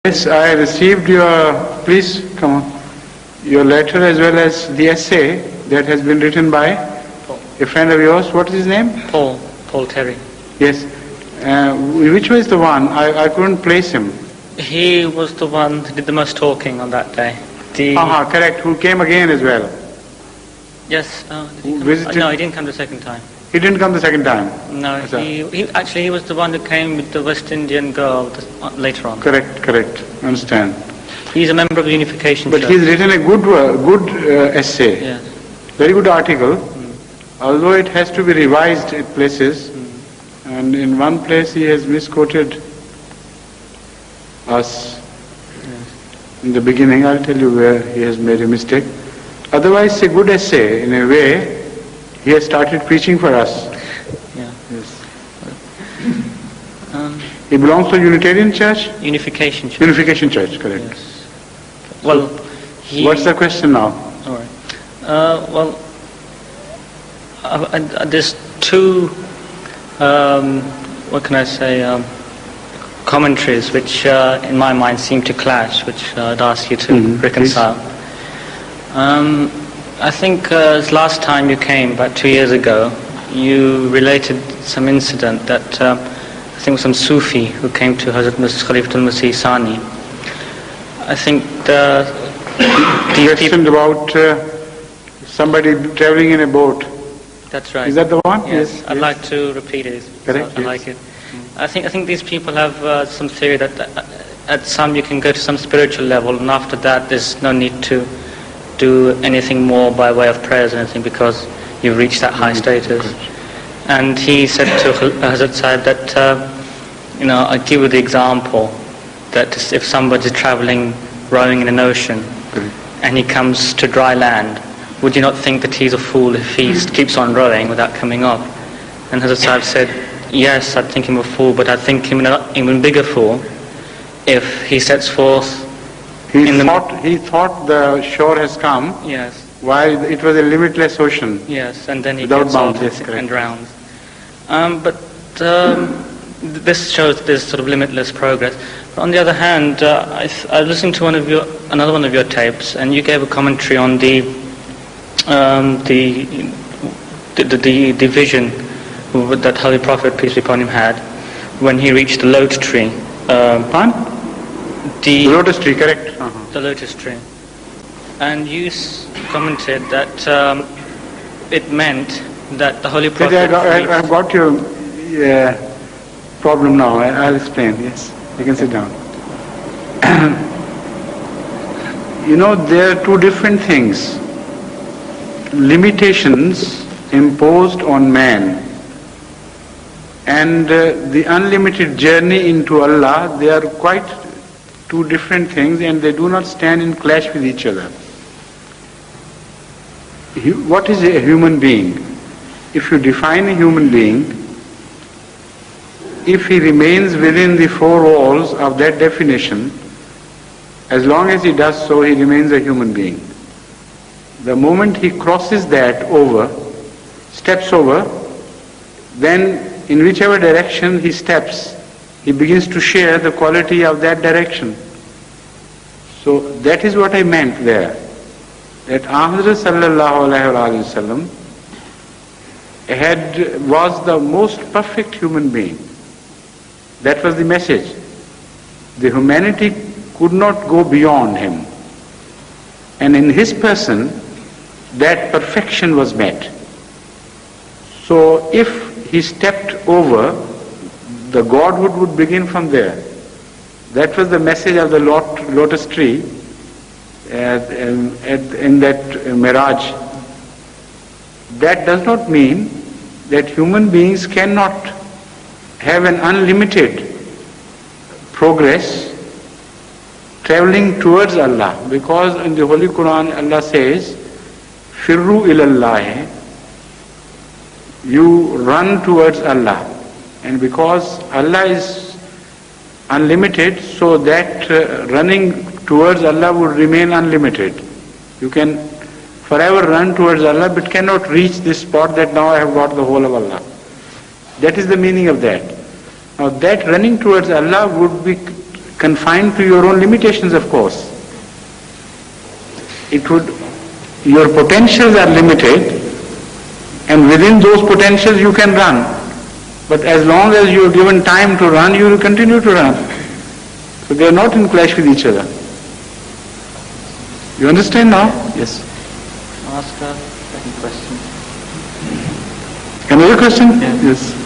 Yes, I received please come on, your letter as well as the essay that has been written by Paul. A friend of yours. What is his name? Paul Terry. Yes. Which was the one? I couldn't place him. He was the one who did the most talking on that day. Correct. Who came again as well? Yes. Visited? No, he didn't come the second time. He didn't come the second time. No, he was the one who came with the West Indian girl later on. Correct. Understand. He's a member of the Unification But Church. he's written a good essay. Yes. Very good article. Although it has to be revised at places, and in one place he has misquoted us. In the beginning, I'll tell you where he has made a mistake. Otherwise, it's a good essay. In a way, he has started preaching for us. Yeah. Yes. He belongs to Unitarian Church? Unification Church. Unification Church, correct. Yes. Well, what's the question now? All right. There's two, what can I say, commentaries which in my mind seem to clash, which I'd ask you to reconcile. I think last time you came, about 2 years ago, you related some incident that I think was some Sufi who came to Hazrat Khalifatul Masih Sani. I think the question about somebody traveling in a boat. That's right. Is that the one? Yes. I'd like to repeat it. Correct. I like it. I think these people have some theory that at some you can go to some spiritual level, and after that there's no need to do anything more by way of prayers or anything because you've reached that high status. And he said to Hazrat Sahib that, I give you the example that if somebody's traveling, rowing in an ocean, and he comes to dry land, would you not think that he's a fool if he keeps on rowing without coming up? And Hazrat Sahib said, yes, I'd think him a fool, but I'd think him an even bigger fool if he sets forth. He thought the shore has come. Yes. While it was a limitless ocean. Yes, and then he without gets bounds, off and drowns. This shows there's sort of limitless progress. But on the other hand, I listened to another one of your tapes, and you gave a commentary on the vision that Holy Prophet, peace be upon him, had when he reached the lotus tree. The lotus tree, correct. The lotus tree. And you commented that it meant that the Holy Prophet... I've got your problem now. I'll explain. Yes, you can sit down. There are two different things. Limitations imposed on man and the unlimited journey into Allah, they are quite two different things, and they do not stand in clash with each other. What is a human being? If you define a human being, if he remains within the four walls of that definition, as long as he does so, he remains a human being. The moment he crosses that steps over, then in whichever direction he steps, he begins to share the quality of that direction. So that is what I meant there. That Hazrat sallallahu alaihi wasallam was the most perfect human being. That was the message. The humanity could not go beyond him. And in his person, that perfection was met. So if he stepped over, the Godhood would begin from there. That was the message of the lotus tree in that mirage. That does not mean that human beings cannot have an unlimited progress traveling towards Allah, because in the Holy Quran Allah says, Firru ilallahi, you run towards Allah. And because Allah is unlimited, so that running towards Allah would remain unlimited. You can forever run towards Allah but cannot reach this spot that now I have got the whole of Allah. That is the meaning of that. Now that running towards Allah would be confined to your own limitations, of course. Your potentials are limited, and within those potentials you can run. But as long as you are given time to run, you will continue to run. So they are not in clash with each other. You understand now? Yes. Ask a second question. Another question? Yeah. Yes.